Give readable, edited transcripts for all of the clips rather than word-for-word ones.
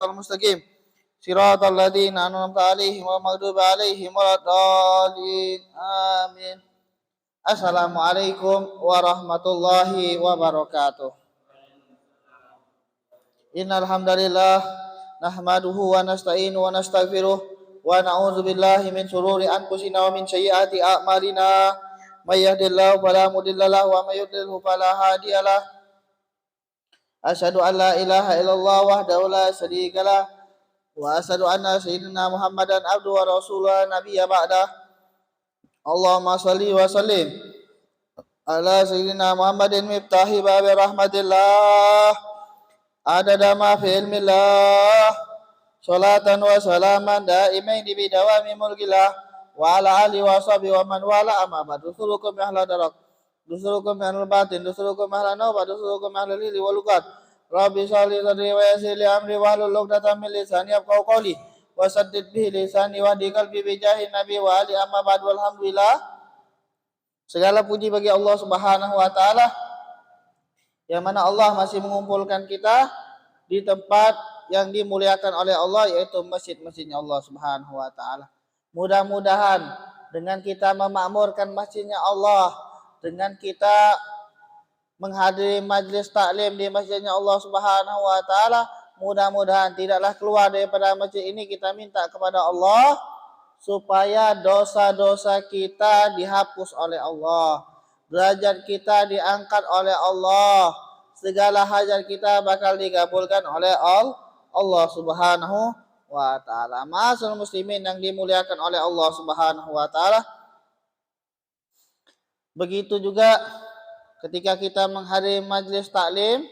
المستقيم صراط الذين أنعمت عليهم غير المغضوب عليهم ولا الضالين آمين. Assalamualaikum warahmatullahi wabarakatuh. Innal hamdalillah nahmaduhu wa nasta'inu wa nastaghfiruh wa na'udzu billahi min shururi anfusina wa min sayyiati a'malina. May yahdihillahu fala mudilla lahu wa may yudlilhu fala hadiyalah. Asyhadu an la ilaha illallah wahdahu la syarikalah wa asyhadu anna sayyidina Muhammadan abduhu wa rasuluhu nabiyya ba'dah. Allahumma shalli wa sallim ala sayyidina Muhammadin miftahi babi rahmatillah adada ma fi ilmillah salatan wa salaman daimain di bidawami mulkillah wa ala alihi wa sahbihi wa man wala amma ba'd. Dusurukum ahla darak dusurukum ahlul batin dusurukum ahla nawba dusurukum ahlul lili wal lugat. Rabbi sholli sadri wa yassir li amri wa hlul 'uqdatam min lisani yafqahu qawli wa saddid bihi lisani wa hdi qalbi bi jahi nabi wa ali amma ba'd. Walhamdulillah, segala puji bagi Allah Subhanahu wa taala yang mana Allah masih mengumpulkan kita di tempat yang dimuliakan oleh Allah, yaitu masjid-masjidnya Allah Subhanahu wa taala. Mudah-mudahan dengan kita memakmurkan masjidnya Allah, dengan kita menghadiri majlis taklim di masjidnya Allah Subhanahu wa taala, mudah-mudahan tidaklah keluar daripada masjid ini kita minta kepada Allah supaya dosa-dosa kita dihapus oleh Allah, derajat kita diangkat oleh Allah, segala hajat kita bakal dikabulkan oleh Allah Subhanahu wa taala. Ma'asyiral muslimin yang dimuliakan oleh Allah Subhanahu wa taala, begitu juga ketika kita menghadiri majlis taklim,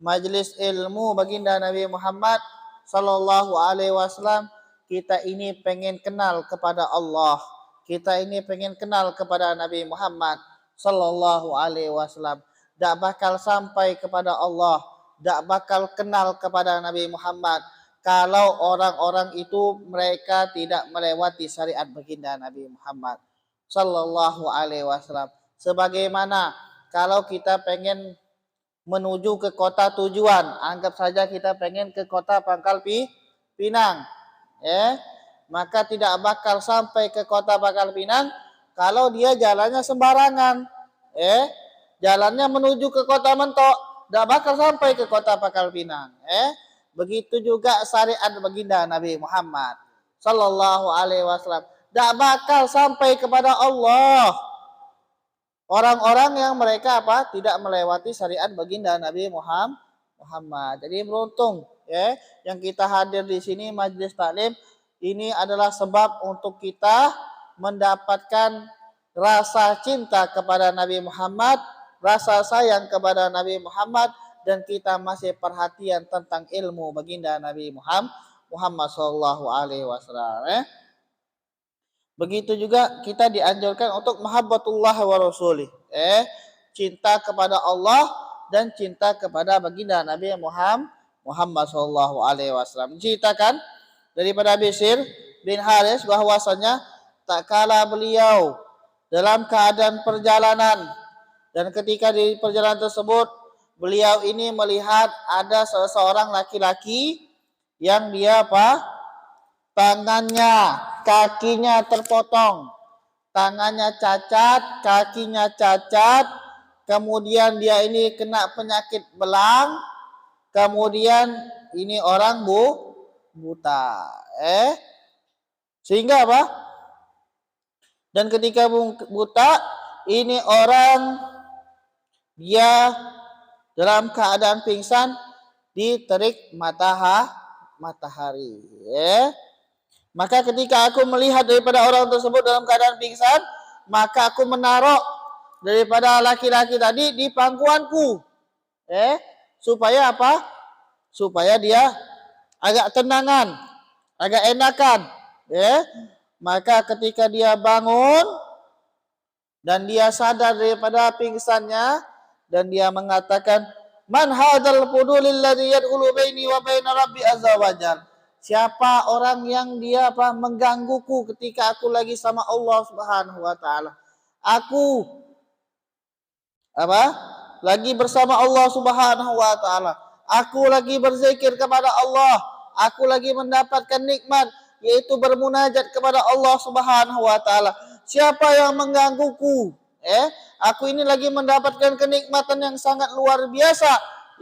majlis ilmu baginda Nabi Muhammad sallallahu alaihi wasallam, kita ini pengen kenal kepada Allah, kita ini pengen kenal kepada Nabi Muhammad sallallahu alaihi wasallam. Tak bakal sampai kepada Allah, tak bakal kenal kepada Nabi Muhammad kalau orang-orang itu mereka tidak melewati syariat baginda Nabi Muhammad sallallahu alaihi wasallam. Sebagaimana kalau kita pengen menuju ke kota tujuan, anggap saja kita pengen ke kota Pangkal Pinang, maka tidak bakal sampai ke kota Pangkal Pinang kalau dia jalannya sembarangan, jalannya menuju ke kota Mentok, tidak bakal sampai ke kota Pangkal Pinang. Begitu juga syariat baginda Nabi Muhammad sallallahu alaihi wasallam, tidak bakal sampai kepada Allah orang-orang yang mereka tidak melewati syariat baginda Nabi Muhammad. Jadi beruntung yang kita hadir di sini majlis taklim ini adalah sebab untuk kita mendapatkan rasa cinta kepada Nabi Muhammad, rasa sayang kepada Nabi Muhammad, dan kita masih perhatian tentang ilmu baginda Nabi Muhammad sallallahu alaihi wasallam. Begitu juga kita dianjurkan untuk mahabbatullah wa rasulih, cinta kepada Allah dan cinta kepada baginda Nabi Muhammad sallallahu alaihi wasallam. Diceritakan daripada Bishr bin Haris bahwasanya tak kala beliau dalam keadaan perjalanan, dan ketika di perjalanan tersebut beliau ini melihat ada seseorang laki-laki yang dia tangannya, kakinya terpotong, tangannya cacat, kakinya cacat, kemudian dia ini kena penyakit belang, kemudian ini orang buta, sehingga dan ketika buta ini orang dia dalam keadaan pingsan diterik matahari, Maka ketika aku melihat daripada orang tersebut dalam keadaan pingsan, maka aku menaruh daripada laki-laki tadi di pangkuanku, supaya supaya dia agak tenangan, agak enakan, Maka ketika dia bangun dan dia sadar daripada pingsannya, dan dia mengatakan, man hadzal fudulil ladzi yadkhulu baini wa baina rabbi azza wajalla. Siapa orang yang dia menggangguku ketika aku lagi sama Allah Subhanahu wa taala. Aku lagi bersama Allah Subhanahu wa taala. Aku lagi berzikir kepada Allah. Aku lagi mendapatkan nikmat, yaitu bermunajat kepada Allah Subhanahu wa taala. Siapa yang menggangguku? Aku ini lagi mendapatkan kenikmatan yang sangat luar biasa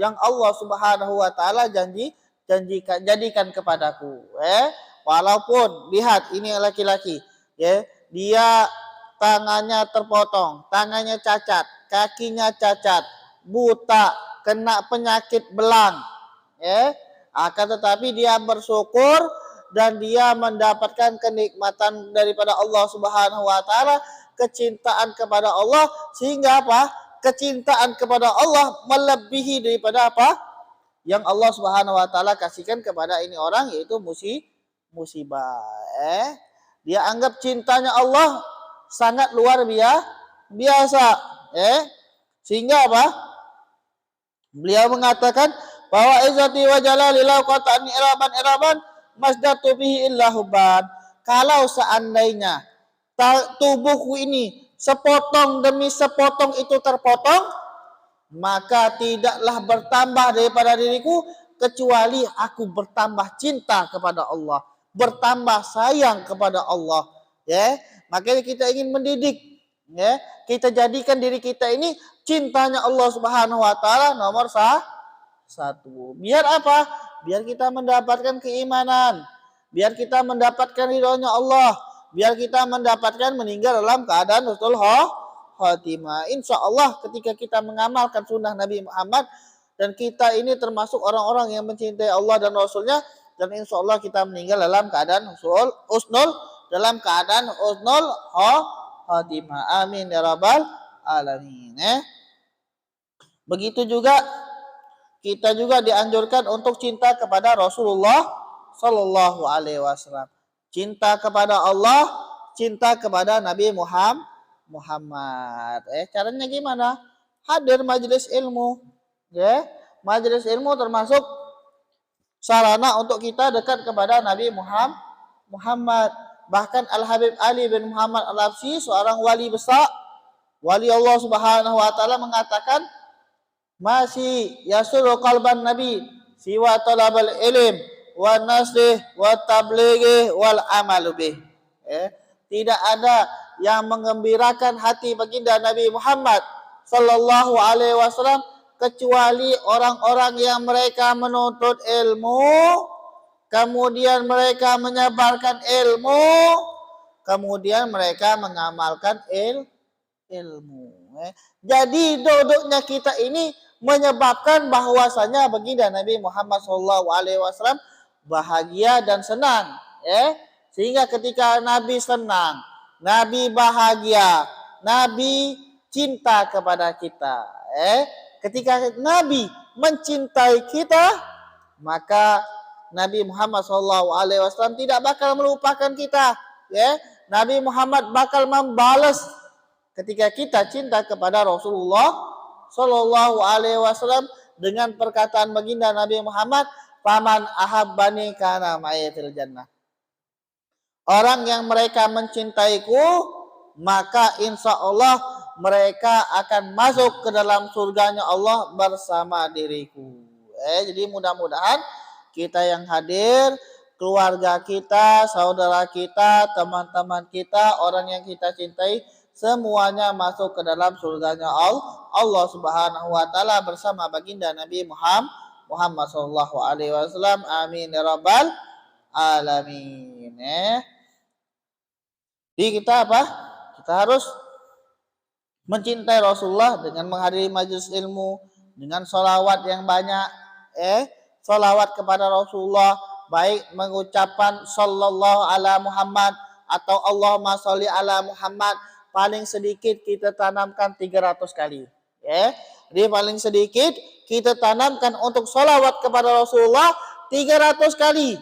yang Allah Subhanahu wa taala jadikan kepadaku. Walaupun lihat ini laki-laki, dia tangannya terpotong, tangannya cacat, kakinya cacat, buta, kena penyakit belang. Akan tetapi dia bersyukur dan dia mendapatkan kenikmatan daripada Allah Subhanahu wa taala, kecintaan kepada Allah, sehingga apa? Kecintaan kepada Allah melebihi daripada apa? Yang Allah Subhanahu wa taala kasihkan kepada ini orang, yaitu musibah. Dia anggap cintanya Allah sangat luar biasa. Sehingga apa? Beliau mengatakan bahwa izzati wa jalali lau qata'ani iraban masdatu bihi illa hubban. Kalau seandainya tubuhku ini sepotong demi sepotong itu terpotong, maka tidaklah bertambah daripada diriku kecuali aku bertambah cinta kepada Allah, bertambah sayang kepada Allah. Makanya kita ingin mendidik, kita jadikan diri kita ini cintanya Allah Subhanahu wa taala nomor satu. Biar apa? Biar kita mendapatkan keimanan, biar kita mendapatkan ridhonya Allah, biar kita mendapatkan meninggal dalam keadaan husnul khatimah. Insya Allah ketika kita mengamalkan sunnah Nabi Muhammad, dan kita ini termasuk orang-orang yang mencintai Allah dan Rasulnya, dan insya Allah kita meninggal dalam keadaan husnul khatimah. Amin ya rabbal alamin. Begitu juga kita juga dianjurkan untuk cinta kepada Rasulullah Sallallahu Alaihi Wasallam, cinta kepada Allah, cinta kepada Nabi Muhammad. Caranya gimana? Hadir majelis ilmu. Majelis ilmu termasuk sarana untuk kita dekat kepada Nabi Muhammad. Bahkan Al-Habib Ali bin Muhammad Al-Habsyi, seorang wali besar, wali Allah Subhanahu wa taala, mengatakan, masih yasuru qalban nabi siwa talabal ilm wa nasrih wa tablighi wal amalu bih. Tidak ada yang mengembirakan hati baginda Nabi Muhammad sallallahu alaihi wasallam kecuali orang-orang yang mereka menuntut ilmu, kemudian mereka menyebarkan ilmu, kemudian mereka mengamalkan ilmu. Jadi duduknya kita ini menyebabkan bahwasanya baginda Nabi Muhammad SAW bahagia dan senang. Sehingga ketika Nabi senang, Nabi bahagia, Nabi cinta kepada kita. Ketika Nabi mencintai kita, maka Nabi Muhammad SAW tidak bakal melupakan kita. Nabi Muhammad bakal membalas ketika kita cinta kepada Rasulullah Sallallahu Alaihi Wasallam dengan perkataan baginda Nabi Muhammad, "Faman ahabbani kana ma'i fil jannah." Orang yang mereka mencintaiku, maka insya Allah mereka akan masuk ke dalam surganya Allah bersama diriku. Jadi mudah-mudahan kita yang hadir, keluarga kita, saudara kita, teman-teman kita, orang yang kita cintai, semuanya masuk ke dalam surganya Allah Subhanahu wa taala bersama baginda Nabi Muhammad sallallahu alaihi wasallam. Amin ya rabbal alamin. Jadi kita apa? Kita harus mencintai Rasulullah dengan menghadiri majelis ilmu, dengan sholawat yang banyak, sholawat kepada Rasulullah, baik mengucapkan sallallahu ala Muhammad atau Allahumma sholli ala Muhammad. Paling sedikit kita tanamkan 300 kali. Jadi paling sedikit kita tanamkan untuk sholawat kepada Rasulullah 300 kali.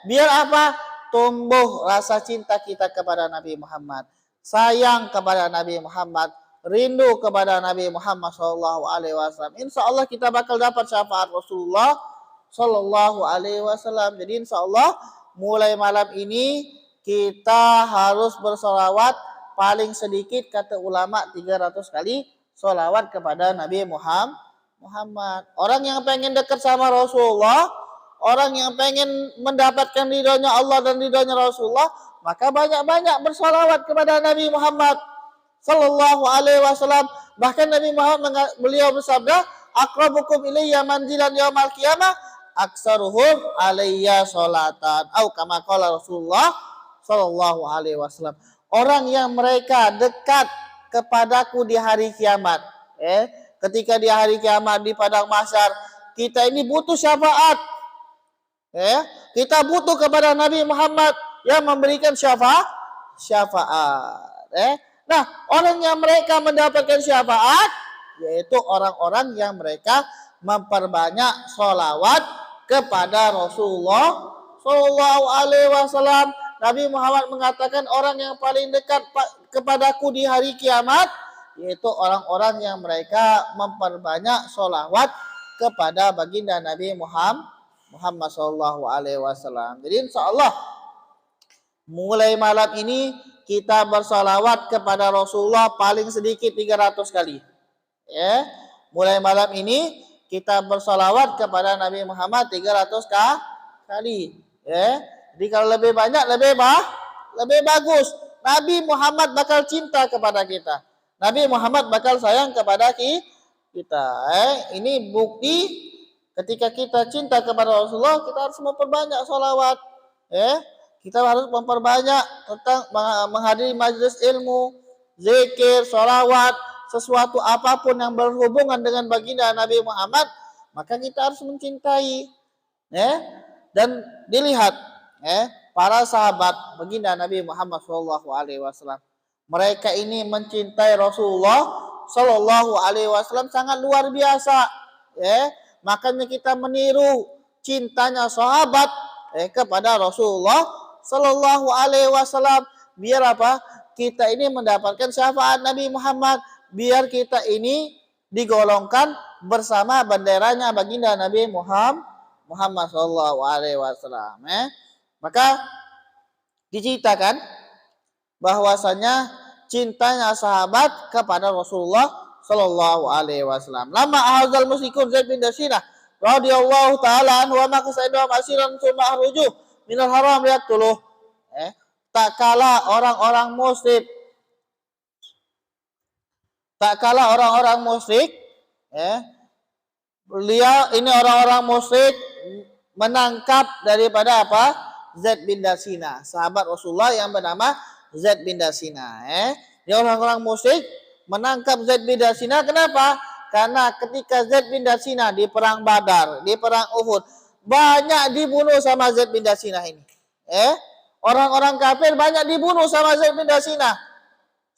Biar apa? Tumbuh rasa cinta kita kepada Nabi Muhammad, sayang kepada Nabi Muhammad, rindu kepada Nabi Muhammad Sallallahu Alaihi Wasallam. Insya Allah kita bakal dapat syafaat Rasulullah Sallallahu Alaihi Wasallam. Jadi insya Allah mulai malam ini kita harus bersolawat paling sedikit kata ulama 300 kali solawat kepada Nabi Muhammad. Orang yang pengen dekat sama Rasulullah, orang yang pengen mendapatkan ridhonya Allah dan ridhonya Rasulullah, maka banyak-banyak bersolawat kepada Nabi Muhammad sallallahu alaihi wasallam. Bahkan Nabi Muhammad beliau bersabda, aqrabukum ilayya manzilan yaumal qiyamah aksaruhum alayya sholatan. Atau kama qala Rasulullah sallallahu alaihi wasallam. Orang yang mereka dekat kepadaku di hari kiamat. Ketika di hari kiamat di padang mahsyar, kita ini butuh syafaat. Kita butuh kepada Nabi Muhammad yang memberikan syafaat. Nah, orang yang mereka mendapatkan syafaat yaitu orang-orang yang mereka memperbanyak sholawat kepada Rasulullah Sallallahu Alaihi Wasallam. Nabi Muhammad mengatakan orang yang paling dekat kepadaku di hari kiamat yaitu orang-orang yang mereka memperbanyak sholawat kepada baginda Nabi Muhammad Sallallahu Alaihi Wasallam. Jadi insya Allah mulai malam ini kita bersalawat kepada Rasulullah paling sedikit 300 kali. Mulai malam ini kita bersalawat kepada Nabi Muhammad 300 kali. Jadi kalau lebih banyak lebih bagus. Nabi Muhammad bakal cinta kepada kita. Nabi Muhammad bakal sayang kepada kita. Ini bukti ketika kita cinta kepada Rasulullah, kita harus memperbanyak salawat. Kita harus memperbanyak tentang menghadiri majelis ilmu, zikir, salawat, sesuatu apapun yang berhubungan dengan baginda Nabi Muhammad, maka kita harus mencintai. Dan dilihat para sahabat baginda Nabi Muhammad SAW, mereka ini mencintai Rasulullah SAW sangat luar biasa. Makanya kita meniru cintanya sahabat kepada Rasulullah Sallallahu Alaihi Wasallam. Biar apa? Kita ini mendapatkan syafaat Nabi Muhammad. Biar kita ini digolongkan bersama benderanya baginda Nabi Muhammad Sallallahu Alaihi Wasallam. Maka diceritakan bahwasanya cintanya sahabat kepada Rasulullah Sallallahu Alaihi Wasallam. Lama ahzal musyrikun Zaid bin Dasinah radhiyallahu taala anhu wa ma kasaidu asiran summa ahruju minal haram yaqtuluh. Tak kala orang-orang musyrik beliau ini orang-orang musyrik menangkap daripada apa? Zaid bin Dasinah, sahabat Rasulullah yang bernama Zaid bin Dasinah. Ini orang-orang musyrik menangkap Zaid bin Dasinah. Kenapa? Karena ketika Zaid bin Dasinah di perang Badar, di perang Uhud, banyak dibunuh sama Zaid bin Dasinah ini. Orang-orang kafir banyak dibunuh sama Zaid bin Dasinah.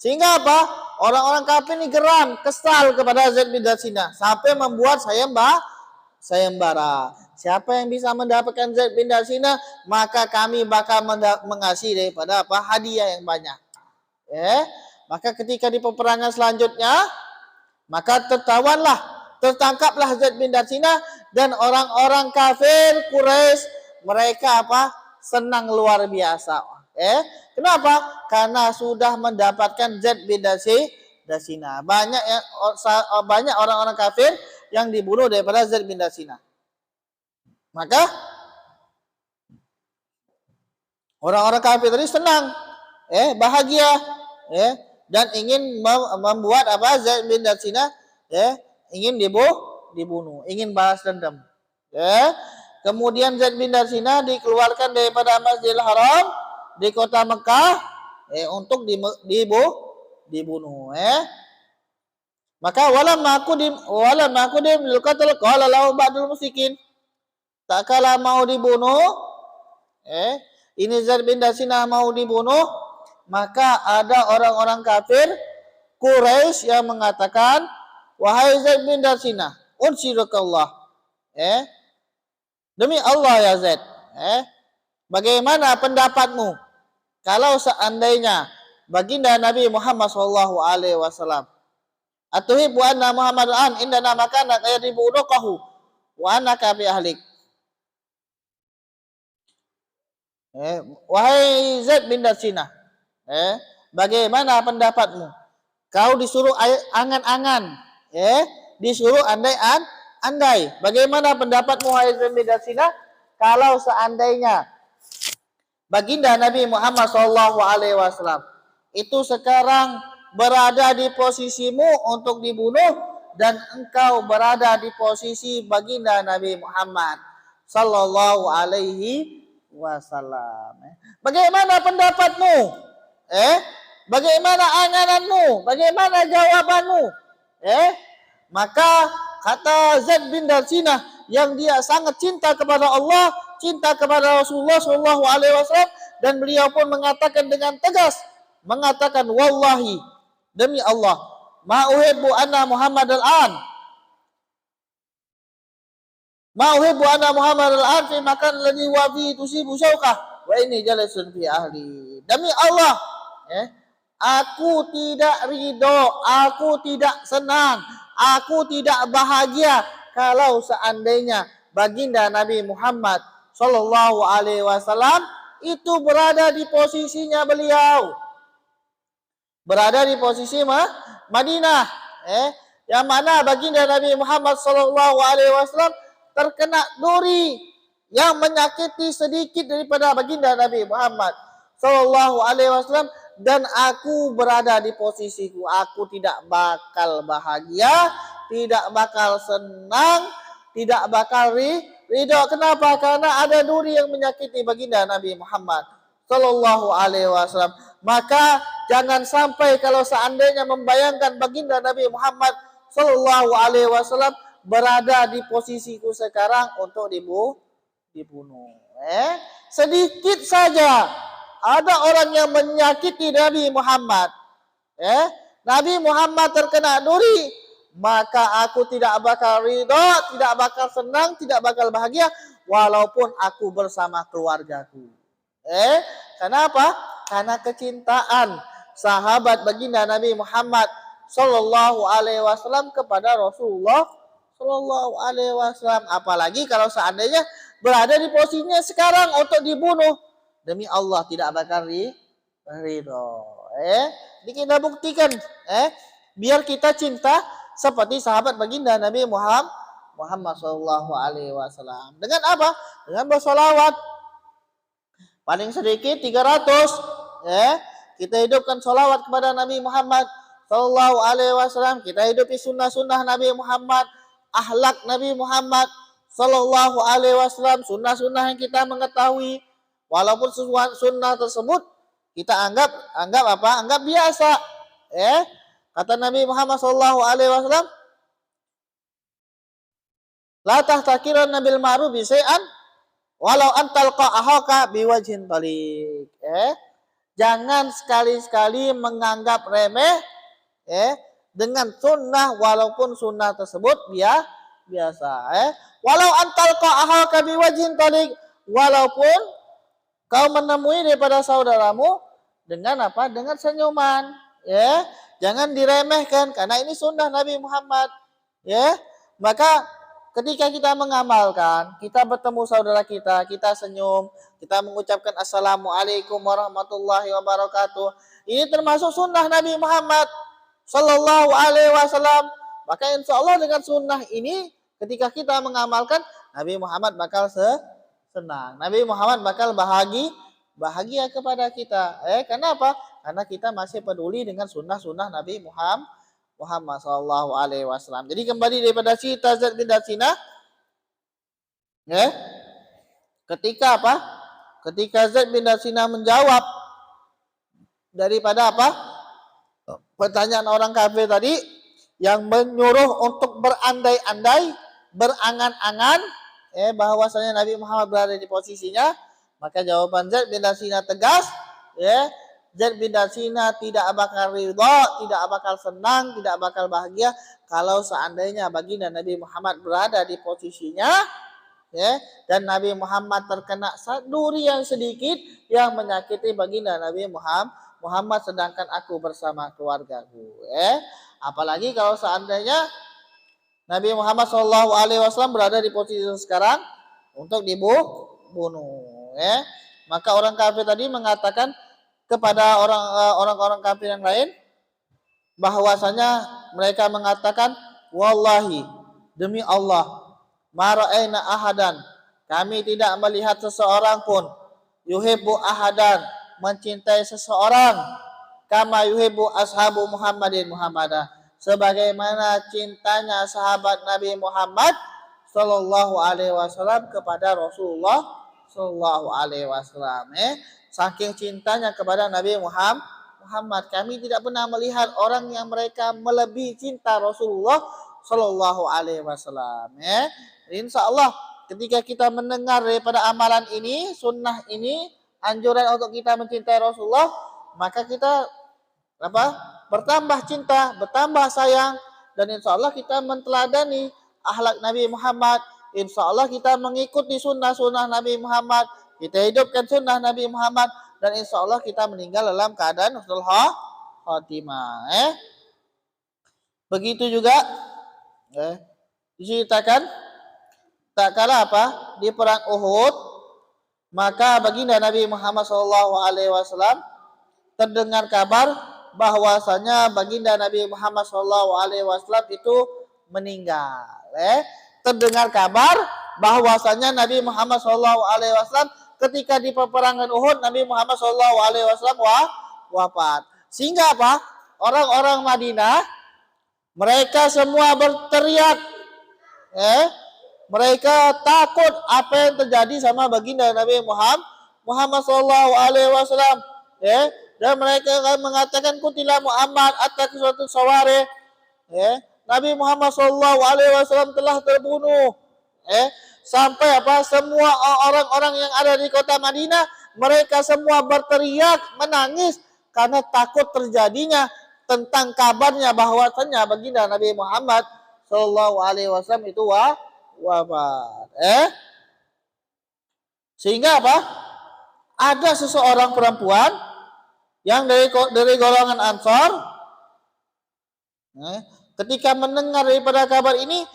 Sehingga apa? Orang-orang kafir ini geram, kesal kepada Zaid bin Dasinah sampai membuat sayembara. Siapa yang bisa mendapatkan Zaid bin Dasinah, maka kami bakal mengasih daripada apa? Hadiah yang banyak. Maka ketika di peperangan selanjutnya, maka tertangkaplah Zaid bin Dasinah dan orang-orang kafir Quraisy, mereka apa? Senang luar biasa. Kenapa? Karena sudah mendapatkan Zaid bin Dasinah. Banyak orang-orang kafir yang dibunuh daripada Zaid bin Dasinah. Maka orang-orang kafir tadi senang, bahagia, dan ingin membuat apa? Zaid bin Dasinah ingin dibunuh, ingin balas dendam. Kemudian Zaid bin Dasinah dikeluarkan daripada Masjidil Haram di kota Mekah untuk dibunuh. Maka walam makudim lukatul qala lahu ba'dul musyrikin. Tak kala mau dibunuh, ini Zaid bin Dasinah mau dibunuh, maka ada orang-orang kafir Quraisy yang mengatakan, wahai Zaid bin Dasinah, unsirukallah. Demi Allah ya Zaid, bagaimana pendapatmu kalau seandainya baginda Nabi Muhammad sallallahu alaihi wasallam atuhibbu anna Muhammadan indana makana yadibu unuqahu wa annaka bi ahlik. Wahai Zaid bin Dasinah, bagaimana pendapatmu? Kau disuruh angan-angan, disuruh andai-andai. Bagaimana pendapatmu wahai Zaid bin Dasinah kalau seandainya baginda Nabi Muhammad SAW itu sekarang berada di posisimu untuk dibunuh dan engkau berada di posisi baginda Nabi Muhammad Sallallahu Alaihi Wasallam. Bagaimana pendapatmu? Bagaimana angananmu? Bagaimana jawabanmu? Maka kata Zaid bin Darsinah yang dia sangat cinta kepada Allah, cinta kepada Rasulullah Sallallahu Alaihi Wasallam, dan beliau pun mengatakan dengan tegas, mengatakan wallahi, demi Allah, ma uhibbu anna Muhammad al-an, ma uhibbu anna Muhammad al-an fi makan alladhi wa fi tusibu syauqah wa inni jalisun fi ahli. Demi Allah, aku tidak ridho, aku tidak senang, aku tidak bahagia kalau seandainya baginda Nabi Muhammad Sallallahu Alaihi Wasallam itu berada di posisinya beliau, berada di posisi Madinah, yang mana baginda Nabi Muhammad Sallallahu Alaihi Wasallam terkena duri yang menyakiti sedikit daripada baginda Nabi Muhammad Sallallahu Alaihi Wasallam, dan aku berada di posisiku, aku tidak bakal bahagia, tidak bakal senang, tidak bakal ridho. Kenapa? Karena ada duri yang menyakiti baginda Nabi Muhammad Sallallahu Alaihi Wasallam. Maka jangan sampai kalau seandainya membayangkan baginda Nabi Muhammad Sallallahu Alaihi Wasallam berada di posisiku sekarang untuk dibunuh. Sedikit saja ada orang yang menyakiti Nabi Muhammad, Nabi Muhammad terkena duri, maka aku tidak bakal ridho, tidak bakal senang, tidak bakal bahagia, walaupun aku bersama keluargaku. Kenapa? Karena kecintaan sahabat baginda Nabi Muhammad Sallallahu Alaihi Wasallam kepada Rasulullah Sallallahu Alaihi Wasallam. Apalagi kalau seandainya berada di posisinya sekarang untuk dibunuh, demi Allah tidak bakal ridho. Jadi kita buktikan, biar kita cinta seperti sahabat baginda Nabi Muhammad Sallallahu Alaihi Wasallam. Dengan apa? Dengan bersolawat. Paling sedikit 300. Kita hidupkan solawat kepada Nabi Muhammad Sallallahu Alaihi Wasallam. Kita hidupi sunnah-sunnah Nabi Muhammad, akhlak Nabi Muhammad Sallallahu Alaihi Wasallam, sunnah-sunnah yang kita mengetahui. Walaupun sunnah tersebut kita anggap apa? Anggap biasa. Kata Nabi Muhammad Sallallahu Alaihi Wasallam, la tahtakiranna bil ma'ruf bi'an walau antalqa ahaka biwajhin taliq. Jangan sekali-sekali menganggap remeh dengan sunnah walaupun sunnah tersebut biasa. Walau antalqa ahaka biwajhin taliq, walaupun kau menemui daripada saudaramu dengan apa? Dengan senyuman. Jangan diremehkan karena ini sunnah Nabi Muhammad. Maka ketika kita mengamalkan, kita bertemu saudara kita, kita senyum, kita mengucapkan assalamualaikum warahmatullahi wabarakatuh. Ini termasuk sunnah Nabi Muhammad Sallallahu Alaihi Wasallam. Maka insya Allah dengan sunnah ini ketika kita mengamalkan, Nabi Muhammad bakal senang. Nabi Muhammad bakal bahagia kepada kita. Kenapa? Karena kita masih peduli dengan sunnah-sunnah Nabi Muhammad Sallallahu Alaihi Wasallam. Jadi kembali daripada cerita Zaid bin Darsinah, ketika apa? Ketika Zaid bin Darsinah menjawab daripada apa? Pertanyaan orang kafir tadi yang menyuruh untuk berandai-andai, berangan-angan, bahwasanya Nabi Muhammad berada di posisinya, maka jawaban Zaid bin Darsinah tegas, Zaid bin Darsinah tidak bakal ridha, tidak bakal senang, tidak bakal bahagia kalau seandainya baginda Nabi Muhammad berada di posisinya, dan Nabi Muhammad terkena duri yang sedikit yang menyakiti baginda Nabi Muhammad sedangkan aku bersama keluargaku. Apalagi kalau seandainya Nabi Muhammad Shallallahu Alaihi Wasallam berada di posisi sekarang untuk dibunuh. Maka orang kafir tadi mengatakan kepada orang-orang kafir yang lain bahwasanya mereka mengatakan wallahi, demi Allah, ma ra'aina ahadan, Kami tidak melihat seseorang pun yuhibbu ahadan, mencintai seseorang, kama yuhibbu ashabu Muhammadin Muhammadah, sebagaimana cintanya sahabat Nabi Muhammad sallallahu alaihi wasallam kepada Rasulullah sallallahu alaihi wasallam. Saking cintanya kepada Nabi Muhammad, kami tidak pernah melihat orang yang mereka melebihi cinta Rasulullah sallallahu alaihi wasallam. Insyaallah ketika kita mendengar daripada amalan ini, sunnah ini, anjuran untuk kita mencintai Rasulullah, maka kita bertambah cinta, bertambah sayang, dan insyaallah kita menteladani akhlak Nabi Muhammad. Insyaallah kita mengikuti sunnah-sunnah Nabi Muhammad, kita hidupkan sunnah Nabi Muhammad, dan insyaallah kita meninggal dalam keadaan husnul khatimah. Begitu juga diceritakan tak kala di perang Uhud, maka baginda Nabi Muhammad SAW terdengar kabar bahwasanya baginda Nabi Muhammad SAW itu meninggal. Terdengar kabar bahwasanya Nabi Muhammad SAW ketika di peperangan Uhud, Nabi Muhammad SAW wafat. Sehingga orang-orang Madinah mereka semua berteriak, mereka takut apa yang terjadi sama baginda Nabi Muhammad SAW. Dan mereka mengatakan kutilah Muhammad atas suatu saware. Nabi Muhammad SAW telah terbunuh. Sampai semua orang-orang yang ada di kota Madinah, mereka semua berteriak, menangis karena takut terjadinya tentang kabarnya bahwasanya baginda Nabi Muhammad SAW itu wafat. Sehingga ada seseorang perempuan yang dari golongan Ansor, ketika mendengar daripada kabar ini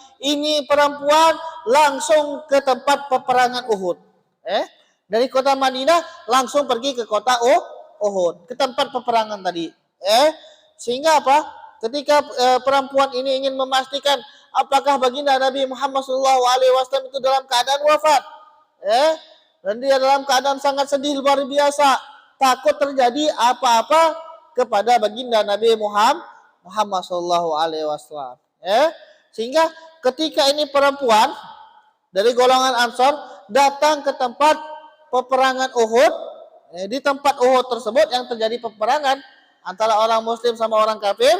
perempuan langsung ke tempat peperangan Uhud. Dari kota Madinah langsung pergi ke kota Uhud, ke tempat peperangan tadi. Sehingga ketika perempuan ini ingin memastikan apakah baginda Nabi Muhammad SAW itu dalam keadaan wafat, dan dia dalam keadaan sangat sedih luar biasa, takut terjadi apa-apa kepada baginda Nabi Muhammad SAW. Sehingga ketika ini perempuan dari golongan Ansor datang ke tempat peperangan Uhud, di tempat Uhud tersebut yang terjadi peperangan antara orang Muslim sama orang kafir,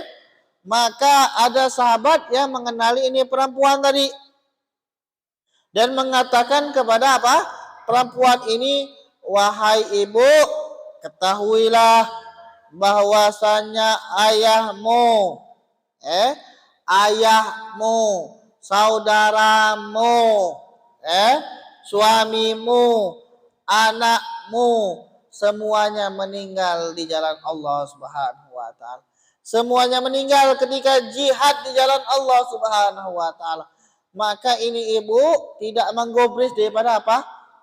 maka ada sahabat yang mengenali ini perempuan tadi dan mengatakan kepada perempuan ini, wahai ibu, ketahuilah bahwasanya ayahmu, saudaramu, suamimu, anakmu, semuanya meninggal di jalan Allah Subhanahu wa taala. Semuanya meninggal ketika jihad di jalan Allah Subhanahu wa taala. Maka ini ibu tidak menggubris daripada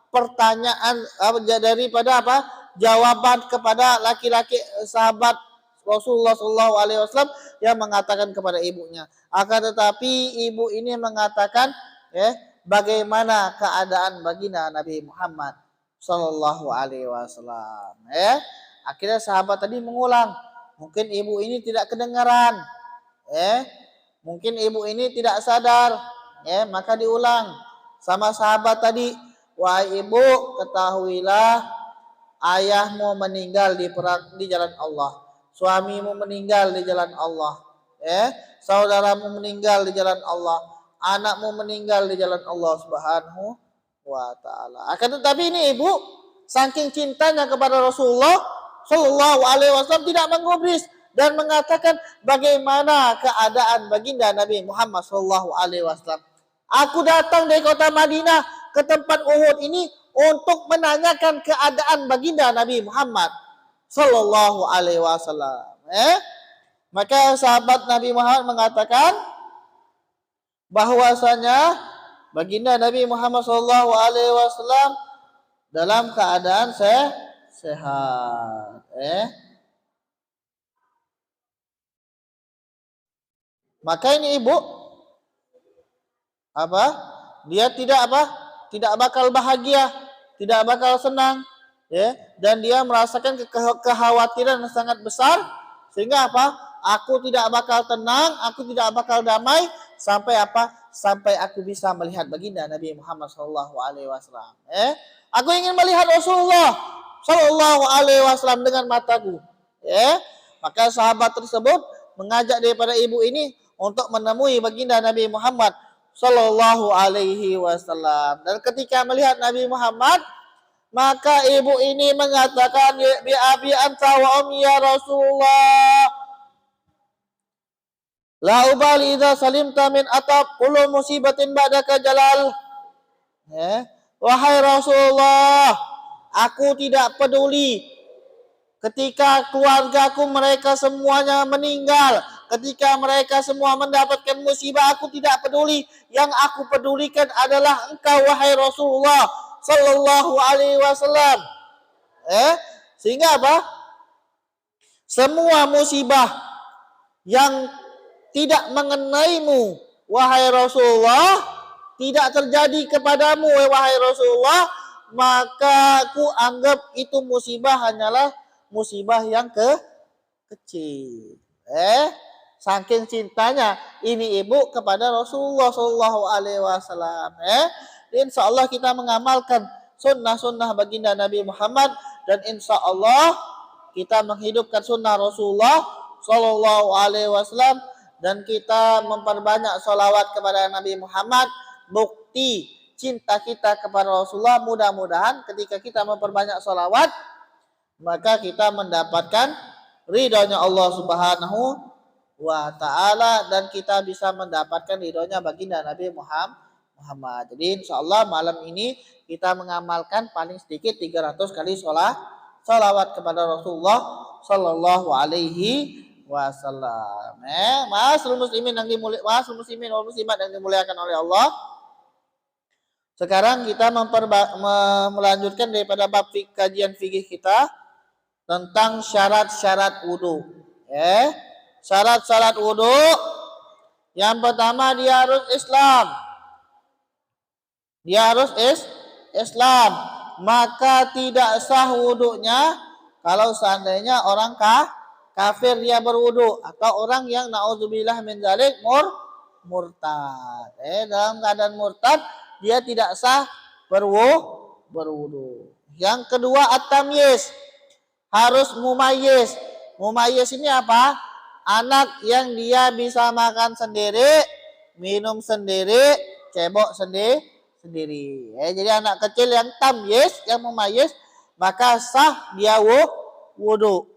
pertanyaan daripada jawaban kepada laki-laki sahabat Rasulullah SAW yang mengatakan kepada ibunya. Akan tetapi ibu ini mengatakan bagaimana keadaan baginda Nabi Muhammad Sallallahu Alaihi Wasallam. Akhirnya sahabat tadi mengulang. Mungkin ibu ini tidak kedengaran, mungkin ibu ini tidak sadar, maka diulang sama sahabat tadi, wahai ibu, ketahuilah ayahmu meninggal di jalan Allah, suamimu meninggal di jalan Allah, saudaramu meninggal di jalan Allah, anakmu meninggal di jalan Allah Subhanahu wa taala. Akan tetapi ini ibu saking cintanya kepada Rasulullah Sallallahu Alaihi Wasallam tidak menggubris dan mengatakan bagaimana keadaan baginda Nabi Muhammad Sallallahu Alaihi Wasallam. Aku datang dari kota Madinah ke tempat Uhud ini untuk menanyakan keadaan baginda Nabi Muhammad Sallallahu Alaihi Wasallam. Maka sahabat Nabi Muhammad mengatakan bahwasanya baginda Nabi Muhammad Sallallahu Alaihi Wasallam dalam keadaan sehat. Maka ini ibu dia tidak bakal bahagia, tidak bakal senang, ya, dan dia merasakan kekhawatiran yang sangat besar, sehingga apa? Aku tidak bakal tenang, aku tidak bakal damai sampai apa? Sampai aku bisa melihat baginda Nabi Muhammad Shallallahu Alaihi Wasallam. Aku ingin melihat Rasulullah Shallallahu Alaihi Wasallam dengan mataku. Maka sahabat tersebut mengajak daripada ibu ini untuk menemui baginda Nabi Muhammad Shallallahu Alaihi Wasallam. Dan ketika melihat Nabi Muhammad, maka ibu ini mengatakan, bi abi anta wa ummi ya Rasulullah, la ubali idza salimta min atab kullu musibatin ba'daka jalal. Wahai Rasulullah, aku tidak peduli ketika keluargaku mereka semuanya meninggal, ketika mereka semua mendapatkan musibah, aku tidak peduli. Yang aku pedulikan adalah engkau, wahai Rasulullah Sallallahu Alaihi Wasallam. Sehingga apa? Semua musibah yang tidak mengenaimu, wahai Rasulullah, tidak terjadi kepadamu, wahai Rasulullah, maka aku anggap itu musibah hanyalah musibah yang kecil. Saking cintanya ini ibu kepada Rasulullah Shallallahu Alaihi Wasallam. Insya Allah kita mengamalkan sunnah-sunnah baginda Nabi Muhammad, dan insya Allah kita menghidupkan sunnah Rasulullah Shallallahu Alaihi Wasallam, dan kita memperbanyak sholawat kepada Nabi Muhammad. Bukti cinta kita kepada Rasulullah, mudah-mudahan ketika kita memperbanyak sholawat, maka kita mendapatkan ridhonya Allah Subhanahu wa Ta'ala, dan kita bisa mendapatkan ridhonya baginda Nabi Muhammad. Jadi insya Allah malam ini kita mengamalkan paling sedikit 300 kali sholawat kepada Rasulullah Sallallahu Alaihi Wasallam. Ma'asyiral muslimin wal muslimat yang dimuliakan oleh Allah. Sekarang kita melanjutkan daripada bab kajian fikih kita tentang syarat-syarat wudu. Syarat-syarat wudu, yang pertama dia harus Islam. Dia harus Islam. Maka tidak sah wudunya kalau seandainya orang kafir dia berwudu, atau orang yang naudzubillah min dzalik murtad. Dalam keadaan murtad dia tidak sah berwudu. Yang kedua at-tamyiz, harus mumayyiz. Mumayyiz ini apa? Anak yang dia bisa makan sendiri, minum sendiri, cebok sendiri. Jadi anak kecil yang tamyiz, yang mumayyiz, maka sah dia wudu.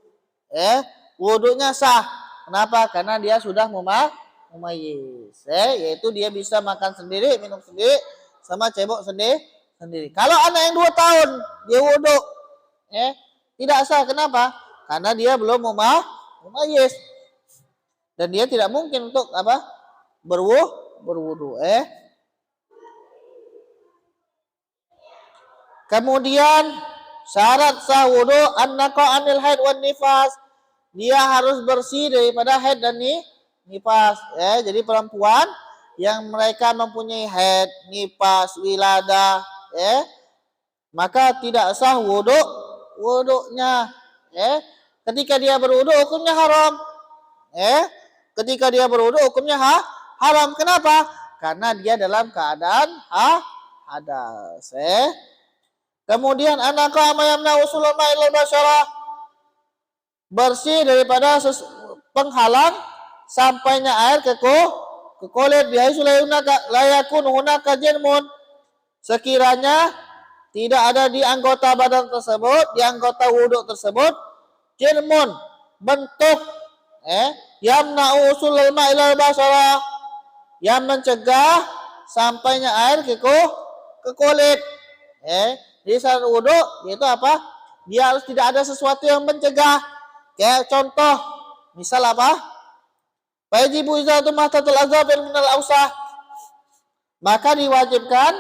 Wudunya sah. Kenapa? Karena dia sudah mumayyiz. Yaitu dia bisa makan sendiri, minum sendiri, sama cebok sendiri. Kalau anak yang 2 tahun dia wudu, tidak sah. Kenapa? Karena dia belum mumayyiz, dan dia tidak mungkin untuk apa? Berwudu. Kemudian syarat sah wudu an-naqa anil haid wan nifas. Dia harus bersih daripada haid dan nifas. Jadi perempuan yang mereka mempunyai haid, nifas, wiladah, maka tidak sah wudunya. Ketika dia berwudu hukumnya haram. Ketika dia berwudu hukumnya haram. Kenapa? Karena dia dalam keadaan hadas. Kemudian anaka amayamna usulul ma'il basyarah, bersih daripada penghalang sampainya air ke kulit. Bihaisu la yakun hunaka jirmun, sekiranya tidak ada di anggota badan tersebut, di anggota wudu tersebut, jirmun, bentuk yamna'u usulul ma'il basyarah, yang mencegah sampainya air ke kulit. Di saat wudu yaitu apa? Dia harus tidak ada sesuatu yang mencegah. Kayak contoh, misal apa? Fajibu izatu mahtatul azafir minal ausah. Maka diwajibkan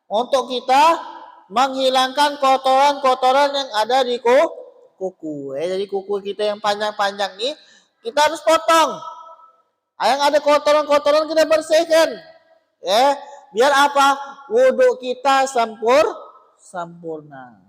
untuk kita menghilangkan kotoran-kotoran yang ada di kuku. Jadi kuku kita yang panjang-panjang nih, kita harus potong. Yang ada kotoran-kotoran kita bersihkan. Biar apa? Wudhu kita sempurna.